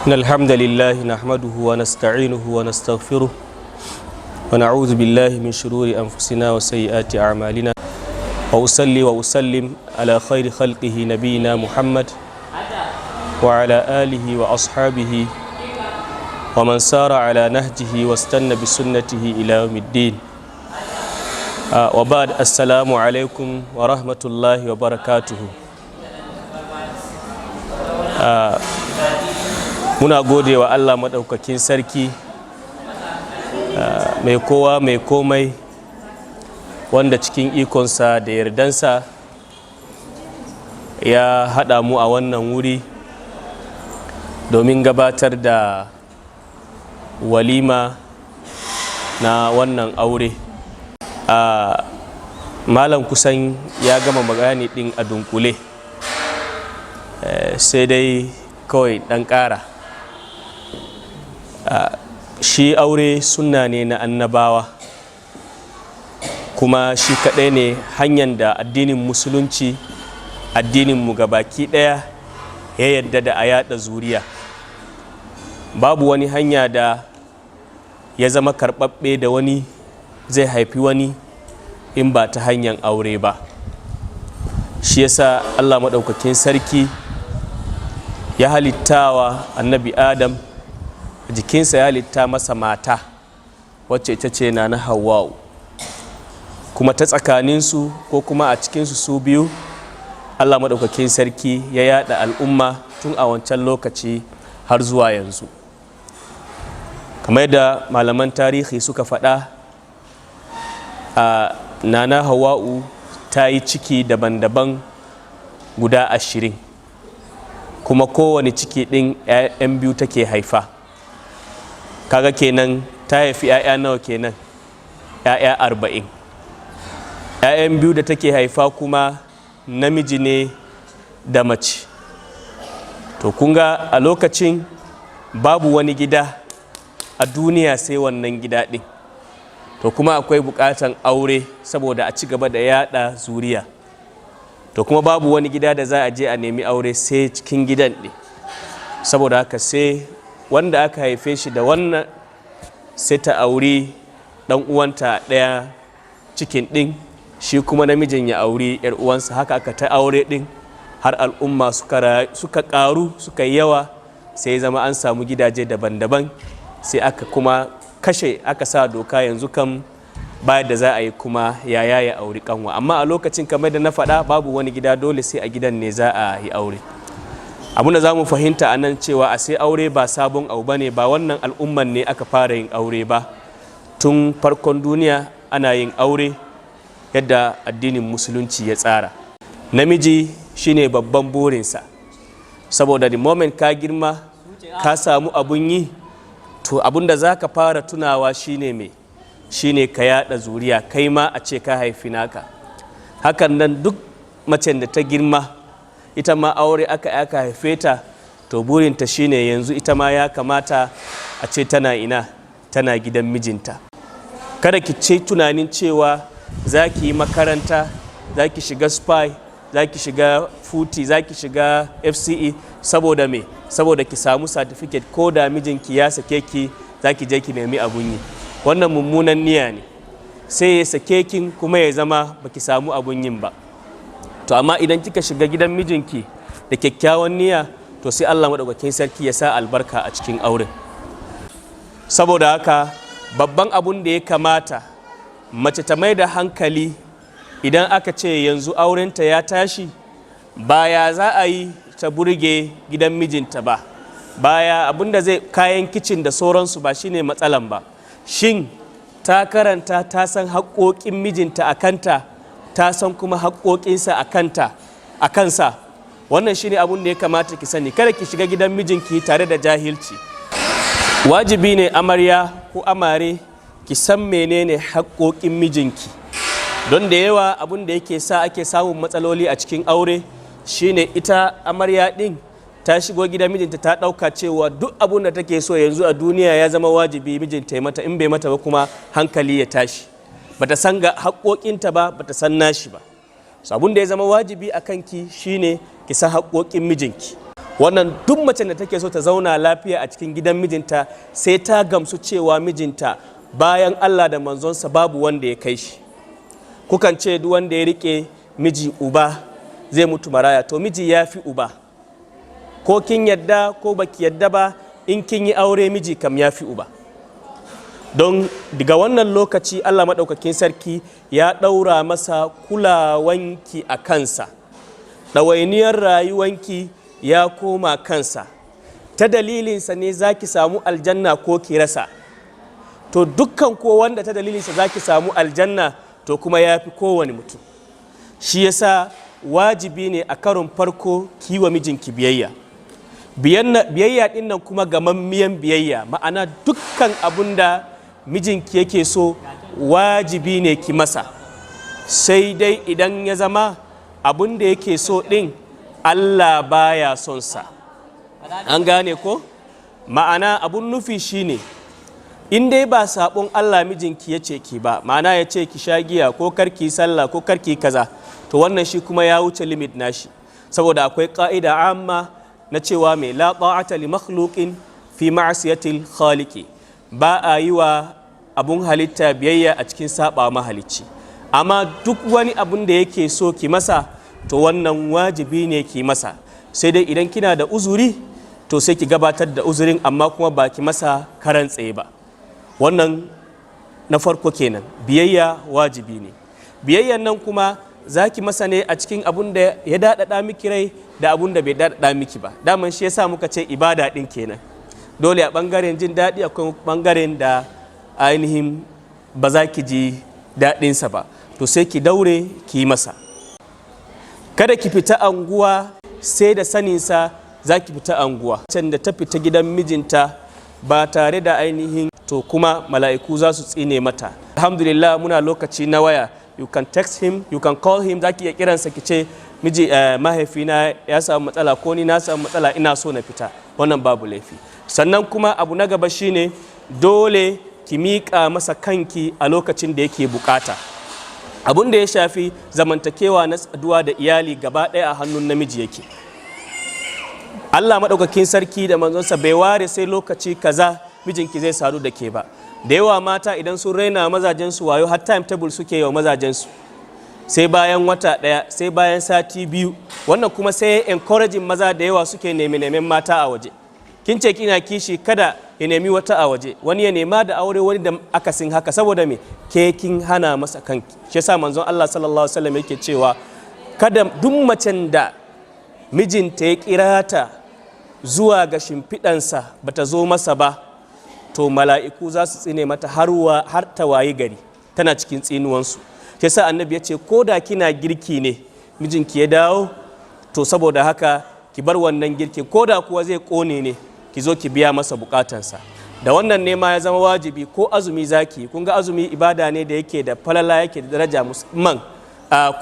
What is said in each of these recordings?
إن الحمد لله نحمده ونستعينه ونستغفره ونعوذ بالله من شرور أنفسنا وسيئات أعمالنا وأصلي وأسلم على خير خلقه نبينا محمد وعلى آله وأصحابه ومن سار على نهجه واستنى بسنته إلى يوم الدين وبعد السلام عليكم ورحمة الله وبركاته. Muna gode wa Allah maɗaukakin sarki mai kowa mai komai wanda cikin ikonsa da yardansa ya haɗa mu a wannan wuri domin gabatar da walima na wannan aure. Malam kusan ya gama magani ɗin a dunkule, sai dai kawai ɗan ƙara. Shi aure sunna ne na annabawa, kuma shi kaɗai ne hanyar da addinin musulunci, addininmu gabaki ɗaya ya yadda da a yaɗa zuriya. Babu wani hanya da ya zama karɓaɓɓe da wani zai haifi wani in ba ta hanyar aure ba. Shi yasa Allah maɗaukakin sarki ya halittawa annabi Adam, jikinsa ya halitta masa mata wacce ita ce na Hawwa'u, kuma ta tsakaninsu ko kuma a cikinsu su biyu Allah maɗaukakin sarki ya yada al'umma tun a wancan lokaci har zuwa yanzu. Kamar da malaman tarihi suka faɗa, a nana Hawwa'u ta yi ciki daban-daban guda 20, kuma kowane ciki ɗin 'ya'yan biyu take haifa. Kaga kenan ta haifi 'ya'ya nawa kenan? 'ya'ya 40. 'ya'yan biyu da take haifa kuma namiji ne da mace. To kunga a lokacin babu wani gida a duniya sai wannan gida ɗin. To kuma akwai buƙatan aure saboda a ci gaba da yada zuriya. To kuma babu wani gida da za a je a nemi aure sai cikin gidan ɗin. Saboda haka sai wanda aka haife shi da wannan sai ta auri ɗan uwanta ɗaya cikin ɗin, shi kuma namijin ya auri 'yar uwansa. Haka aka ta aure ɗin har al'umma suka ƙaru suka yi yawa, sai zama an samu gidaje daban-daban. Sai aka kuma aka sa doka yanzu kan bayan da za a yi kuma yaya ya auri kanwa. Amma a lokacin kamar da na faɗa babu wani gida, dole sai a gidan ne za a yi aure. Abin da za mu fahimta a nan cewa a sai aure ba sabon abu ba ne, ba wannan al'umman ne aka fara yin aure ba. Tun farkon duniya ana yin aure yadda addinin musulunci ya tsara. Namiji shine babban burinsa, saboda the moment ka girma ka samu abun yi, to abin da za ka fara tunawa shine me? Shine ka yada zuriya, kai ma a ce ka haifi naka. Hakan nan duk macen da ta girma, ita ma aure aka haife ta, to burinta shine yanzu ita ma ya kamata a ce tana ina, tana gidan mijinta. Kada ki ce tunanin cewa za ki yi makaranta, za ki shiga spy, za ki shiga futi, za ki shiga FCE saboda me? Saboda ki samu certificate ko da mijinki ya sake ki za ki je ki nemi abun yi. Wannan mummunan niyya ne, sai ya sake kin kuma ya zama baki samu abun yin ba. To amma idan kika shiga gidan mijinki da kyakkyawan niyya, to sai Allah maɗaukakin sarki ya sa albarka a cikin auren. Saboda haka babban abun da ya kamata mace ta mai da hankali idan aka ce yanzu aurenta ya tashi, baya za a yi ta burge gidan mijinta ba, baya abinda zai kayan kicin da sauransu ba shine matsalan ba. Shin ta karanta, ta san haƙoƙin mijinta a kanta, ta san kuma haƙoƙinsa a kansa. Wannan shine abin da ya kamata ki sani. Kada ki shiga gidan mijinki tare da jahilci. Wajibi ne amarya ko amare ki san menene haƙoƙin mijinki, don da yawa abin da yake sa ake samun matsaloli a cikin aure shine ita amarya ɗin ta shigo gidan mijinta ta ɗauka cewa duk abin da take so yanzu a duniya ya zama wajibi mijinta ya mata, in bai mata ba kuma hankali ya tashi. Bata san ga haƙoƙinta ba, bata san nashi ba. So abin da ya zama wajibi a kanki shine ki san haƙoƙin mijinki. wannan duk macen da take so ta zauna lafiya a cikin gidan mijinta sai ta gamsu cewa mijinta bayan Allah da manzonsa babu wanda ya kai shi. Kukan ce duk wanda ya rike miji uba zai mutu maraya, to miji ya fi uba, ko kin yadda ko baki yadda ba, in kin yi aure miji kam ya fi uba. Don daga wannan lokaci Allah maɗaukakin sarki ya ɗaura masa kulawanki a kansa, ɗawainiyar rayuwanki ya koma kansa, ta dalilinsa ne za ki samu aljanna ko ki rasa. To dukkan ko wanda ta dalilinsa za ki samu aljanna to kuma ya fi kowane mutum. Shi yasa wajibi ne a karon farko ki wa mijinki biyayya. Biyayya ɗin nan kuma gamammiyan biyayya, ma'ana dukkan abun da mijinki yake so wajibi ne ki masa, sai dai idan ya zama abun da yake so ɗin Allah baya son sa. An gane ko? Ma'ana abun nufi shine in dai ba sabon Allah mijinki ya ce ki ba, ma'ana ya ce ki sha giya ko karki sallah ko karki kaza, to wannan shi kuma ya wuce limit nashi, saboda akwai ka'ida amma na cewa mai la ta'ata li makhluqin fi ma'siyatil khaliqi, ba a yi wa abun halitta biyayya a cikin saba mahalicci. Amma duk wani abun da yake so ki masa to wannan wajibi ne ki masa, sai dai idan kina da uzuri to sai ki gabatar da uzurin, amma kuma ba ki masa karan tsaye ba. Wannan na farko kenan, biyayya wajibi ne. Biyayyan nan kuma za ki masa ne a cikin abun da ya daɗaɗa miki rai da abun da bai daɗaɗa miki ba. Daman shi yasa muka ce ibada ɗin kenan, dole a ɓangaren jin daɗi akwai ɓangaren da ainihin ba za ki ji daɗinsa ba, to sai ki daure ki yi masa. Kada ki fita anguwa sai da saninsa za ki fita anguwa. Can da ta fita gidan mijinta ba tare da ainihin, to kuma mala'iku za su tsine mata. Alhamdulillah muna lokaci na waya, you can text him, you can call him, za ki iya kiransa ki ce miji mahaifina ya samu matsala ko ni na samu matsala ina so na fita, wannan babu laifi. Sannan kuma abu na gaba shine dole ki miƙa masa kanki a lokacin da yake bukata. Abun da ya shafi zamantakewa na saduwa da iyali gaba ɗaya a hannun namiji yake. Allah maɗaukakin sarki da manzonsa bai ware sai lokaci kaza mijinki zai sadu da ke ba. Da yawa mata idan sun raina mazajensu wayo har time table suke yi wa mazajensu, sai bayan wata ɗaya, sai bayan sati biyu. Wannan kuma sai encouraging maza da yawa suke neman mata a waje. Kin ce kina kishi, kada ya nemi wata a waje, wani ya nema da aure, wani da akasin haka, saboda me ke kin hana masa kanki. Shi yasa manzon Allah sallallahu alaihi wasallam yake cewa kada duk macen da mijinta ya kira ta zuwa ga shimfiɗansa bata zo masa ba, to mala'iku za su tsine mata har ta wayi gari tana cikin tsinuwansu. Shi yasa annabi ya ce ko da kina girki ne mijinki ya dawo, to saboda haka ki bar wannan girkin, ko da kuwa zai kone ne ki zo ki biya masa bukatansa. Da wannan ne ma ya zama wajibi ko azumi zaki, kun ga azumi ibada ne da yake da falala, yake da daraja musamman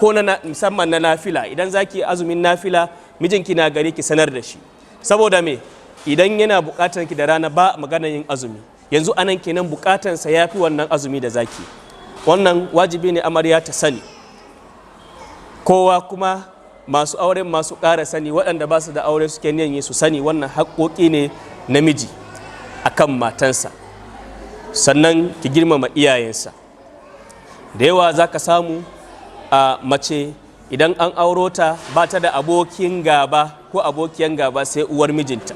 ko na musamman na nafila. Idan zaki azumin nafila mijinki na gari ki sanar da shi, saboda me idan yana bukatar ki da rana ba magana yin azumi, yanzu anan kenan bukatansa ya fi wannan azumi da zaki. Wannan wajibi ne amarya ta sani, kowa kuma masu auren masu ƙara sani, waɗanda ba su da aure suke niyan su sani wannan haƙoƙi ne namiji akan matansa. Sannan ki girmama iyayensa. Da yawa za ka samu a mace idan an auro ta ba ta da abokin gaba ko abokiyan gaba sai uwar mijinta.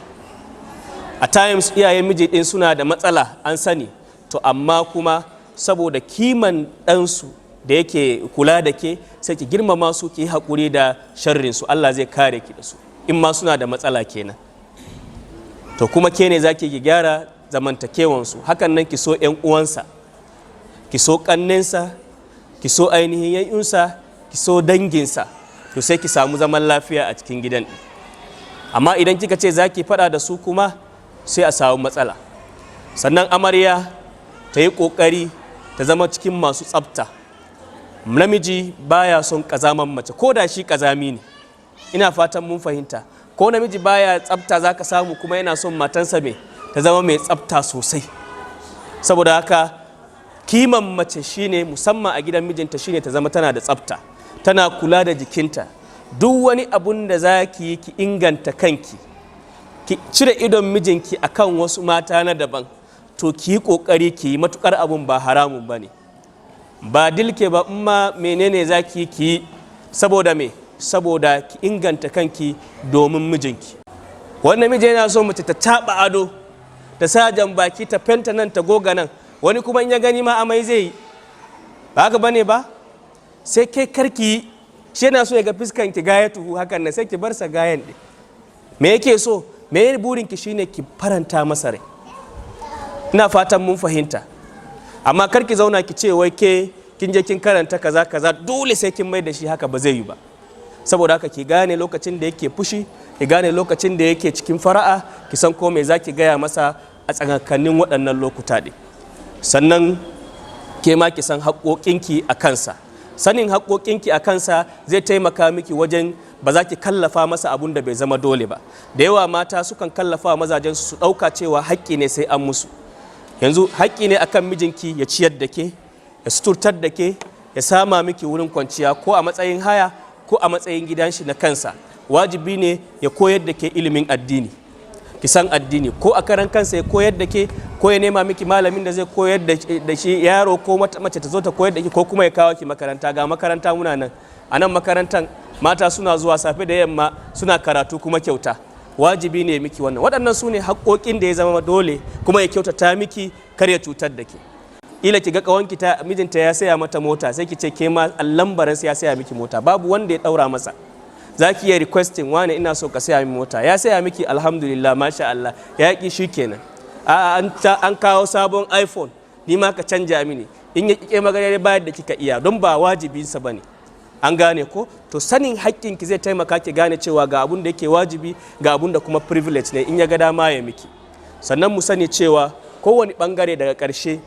A times iyayen miji ɗin suna da matsala an sani, to amma kuma saboda kiman ɗansu da yake kula da ke, sai ki girmama su, ki haƙuri da sharrin su, Allah zai kare ki da su in ma suna da matsala kenan. To kuma ke ne zaki ki gyara zamantakewan su. Hakan nan ki so ƴan uwansa, ki so ƙannensa, ki so ainihin yayyunsa, ki so danginsa, to sai ki samu zaman lafiya a cikin gidan. Amma idan kika ce zaki faɗa da su kuma sai a samu matsala. Sannan amarya ta yi ƙoƙari ta zama cikin masu tsafta. Namiji baya son kazaman mace, ko da shi kazami ne. Ina fatan mun fahimta. Ko namiji baya tsafta, zaka samu kuma yana son matansa mai ta zama mai tsafta sosai. Saboda haka kiman mace shine, musamman a gidan mijinta, shine ta zama tana da tsafta, tana kula da jikinta. Duk wani abun da zaki yi ki inganta kanki, ki cire idon mijinki akan wasu mata na daban, to ki yi kokari ki yi, matukar abun ba haramun bane, ba dilke ba, ma menene zaki ki, saboda me, saboda ki inganta kanki domin mijinki. Wannan miji yana so mace ta taba ado, ta sa jan baki, ta fenta nan, ta goga nan, wani kuma in ya gani ma amai zai yi, ba haka bane ba? Sai kai karki, shi yana so ya ga fiskan ki gaya tuhu hakan nan, sai ki bar sa gayan ɗin. Me yake so, me burin ki shine ki faranta masa rai. Ina fatan mun fahimta. Amma karki zauna ki ce wai ke kin je kin karanta kaza kaza, dole sai kin mai da shi haka, ba zai yi ba. Saboda haka ki gane lokacin da yake fushi, ki gane lokacin da yake cikin fara'a, ki san ko me zaki gaya masa a tsakankanin waɗannan lokuta ɗin. Sannan ke ma ki san haƙoƙinki a kansa. Sanin haƙoƙinki a kansa zai taimaka miki wajen ba za ki kallafa masa abun da bai zama dole ba. Da yawa mata sukan kallafa mazajen su ɗauka cewa haƙƙi ne sai an musu. Yanzu haƙƙi ne akan mijinki ya ciyar da ke, ya suturtar da ke, ya sama miki wurin kwanciya, ko a matsayin haya ko a matsayin gidan shi na kansa. Wajibi ne ya koyar da ke ilimin addini, ki san addini, ko a karan kansa ya koyar da ke, ko ya nema miki malamin da zai koyar da shi, yaro ko mace ta zo ta koyar da ki, ko kuma ya kawo ki makaranta. Ga makaranta muna nan, a nan makarantar mata suna zuwa safe da yamma suna karatu kuma kyauta. Wajibi ne miki wannan. Waɗannan su ne haƙoƙin da ya zama dole, kuma ya kyautata miki, kar ya cutar da ke. Ila ki ga kawanki mijinta ya saya mata mota, sai ki ce ke ma lambarin ya saya miki mota, babu wanda ya ɗaura masa. Za ki yi requesting, wane ina so ka saya min mota, ya saya miki, alhamdulillah, masha Allah, ya ƙi shi kenan. An kawo sabon iPhone, ni ma ka canja mini, in ya ƙi magana bayar da kika iya, don ba wajibinsa ba ne. An gane ko? To sanin haƙƙinki zai taimaka ki gane cewa ga abun da yake wajibi, ga abun da kuma privilege ne, in ya ga dama ya miki. Sannan mu sani cewa kowane ɓangare daga ƙarshe,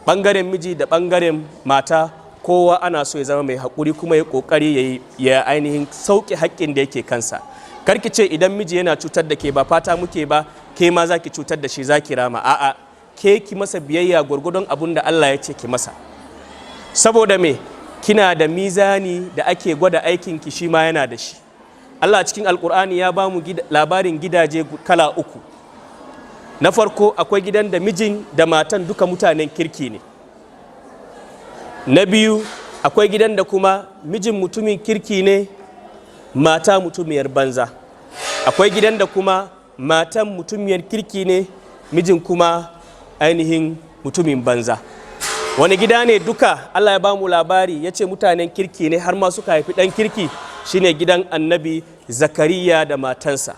ɓangaren miji da ɓangaren mata, kowa ana so ya zama mai haƙuri, kuma ya ƙoƙari ya ainihin sauƙi haƙƙin da yake kansa. Karki ce idan miji yana cutar da ke, ba fata muke ba ke ma za ki cutar da shi, za ki rama. A'a, ke ki masa biyayya gwargwadon abun da Allah ya ce ki masa. Saboda me? Kina da mizani da ake gwada aikinki, shi ma yana da shi. Allah cikin Alƙur'ani ya ba mu labarin gidaje kala uku. Na farko, akwai gidan da mijin da matan duka mutanen kirki ne. Na biyu, akwai gidan da kuma mijin mutumin kirki ne, mata mutumiyar banza. Akwai gidan da kuma matan mutumiyar kirki ne, mijin kuma ainihin mutumin banza. Wani gida ne duka Allah ya ba mu labari, ya ce mutanen kirki ne, har ma suka haifi ɗan kirki, shine gidan annabi Zakariya da matansa.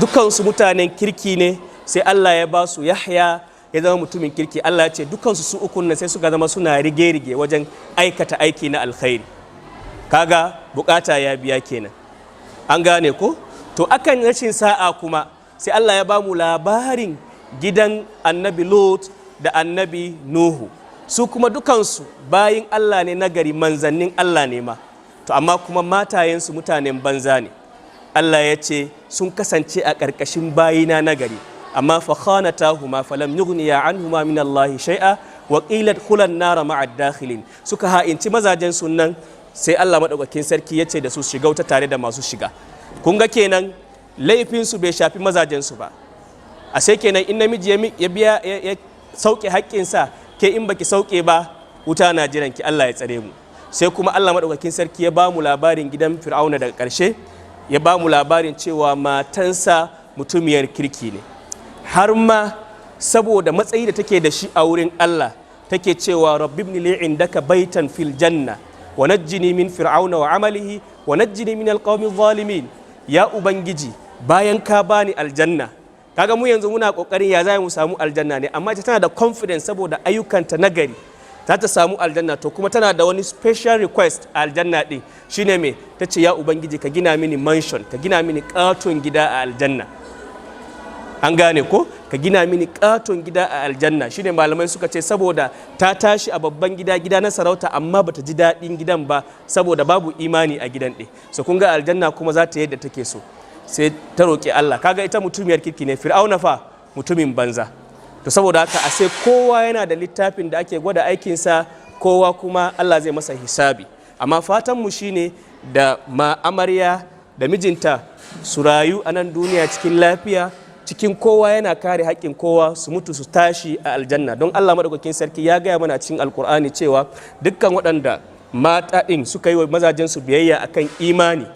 Dukansu mutanen kirki ne, sai Allah ya ba su Yahya, ya zama mutumin kirki. Allah ya ce dukansu su ukun nan sai suka zama suna rige-rige wajen aikata aiki na alkhairi. Kaga bukata ya biya kenan. An gane ko? To akan rashin sa'a kuma sai Allah ya ba mu labarin gidan annabi Lot da annabi Nuhu. Su kuma dukansu bayin Allah ne nagari, manzannin Allah ne ma. To amma kuma matayensu mutanen banza ne. Allah ya ce sun kasance a ƙarƙashin bayina nagari, amma fa khanatahuma falam yughniya anhuma min Allah shay'a wa qila dkhulan nara ma'a dakhilin. Suka ha'inci mazajen sunan, sai Allah madaukakin sarki ya ce da su shiga wuta tare da masu shiga. Kun ga kenan laifin su bai shafi mazajen su ba. A sai kenan in namiji ya biya ya sauke haƙƙinsa, ke in baki sauke ba, wuta na jiran ki, Allah ya tsare mu. Sai kuma Allah madaukakin sarki ya ba mu labarin gidan Fir'auna daga ƙarshe, ya ba mu labarin cewa matansa mutumiyar kirki ne, har ma saboda matsayi da take da shi a wurin Allah, take cewa rabbi ibn li indaka baitan fil janna wa najjini min fir'auna wa amalihi wa najjini min alqawmi zalimin. Ya ubangiji, bayan ka bani aljanna. Kaga mu yanzu muna kokarin ya za mu samu aljanna ne, amma ita tana da confidence saboda ayyukanta nagari za ta samu aljanna. To kuma tana da wani special request a aljanna din, shine me? Ta ce ya ubangiji ka gina mini mansion, ka gina mini katon gida a aljanna. An gane ko? Ka gina mini katon gida a aljanna. Shine malamai suka ce saboda ta tashi a babban gida na sarauta, amma bata ji daɗin gidan ba saboda babu imani a gidan ɗin. So kun ga aljanna kuma za ta yadda take so, sai ta roƙi Allah. Kaga ita mutumiyar kirki ne, Fir'auna fa mutumin banza. To saboda haka a sai kowa yana da littafin da ake gwada aikinsa, kowa kuma Allah zai masa hisabi. Amma fatanmu shine da amarya da mijinta su rayu a nan duniya cikin lafiya, cikin kowa yana kare haƙƙin kowa, su mutu su tashi a aljanna. Don Allah madaukakin sarki ya gaya mana cikin alkur'ani cewa dukkan waɗanda mata ɗin suka yi wa mazajensu biyayya akan imani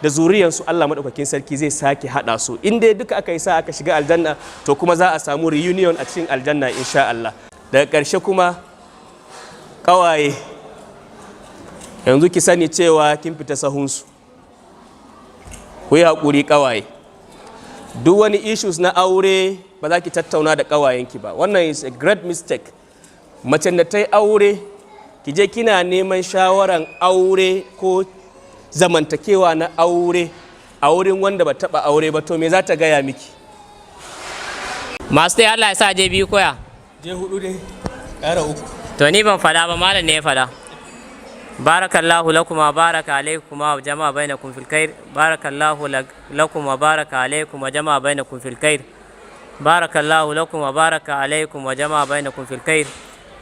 da zuriyansu, Allah madaukakin sarki zai sake haɗa su. In dai duka aka yi sa aka shiga aljanna, to kuma za a samu reunion a cikin aljanna insha Allah. Daga ƙarshe kuma ƙawaye, yanzu ki sani cewa kin fita sahunsu. Ku yi haƙuri ƙawaye, duk wani issues na aure ba za ki tattauna da ƙawayenki ba. Wannan is a great mistake. Mace da ta yi aure, ki je kina neman shawaran aure ko zamantakewa na aure a wurin wanda ba taɓa aure ba, to me za ta gaya miki? Masu dai Allah ya sa je biyu koya? Je hudu dai, ƙara uku. To ni ban fada ba, malam ne ya fada. Barakallahu lakum wa baraka alaikum wa jama'a bainakum fil khair. Barakallahu lakum wa baraka alaikum wa jama'a bainakum fil khair. Barakallahu lakum wa baraka alaikum wa jama'a bainakum fil khair.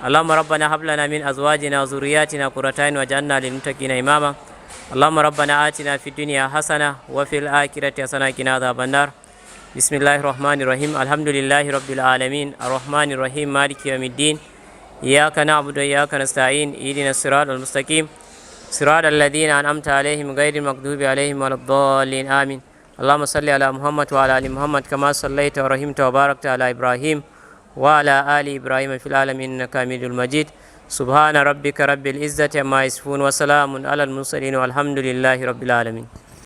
Allahumma rabbana hab lana min azwajina wa dhurriyyatina qurrata a'yun waj'alna lil muttaqina imama. Allahumma rabbana atina fid dunya hasana wa fil akhirati hasana wa qina adhaban nar. Bismillahir rahmanir rahim. Alhamdulillahi rabbil alamin. Arrahmanir rahim. Maliki yawmiddin. إياك نعبد وإياك نستعين اهدنا الصراط المستقيم صراط الذين أنعمت عليهم غير المغضوب عليهم ولا الضالين آمين. اللهم صل على محمد وعلى آل محمد كما صليت ورحمت وباركت على إبراهيم وعلى آل إبراهيم في العالمين إنك حميد مجيد. سبحان ربك رب العزة عما يصفون وسلام على المرسلين والحمد لله رب العالمين.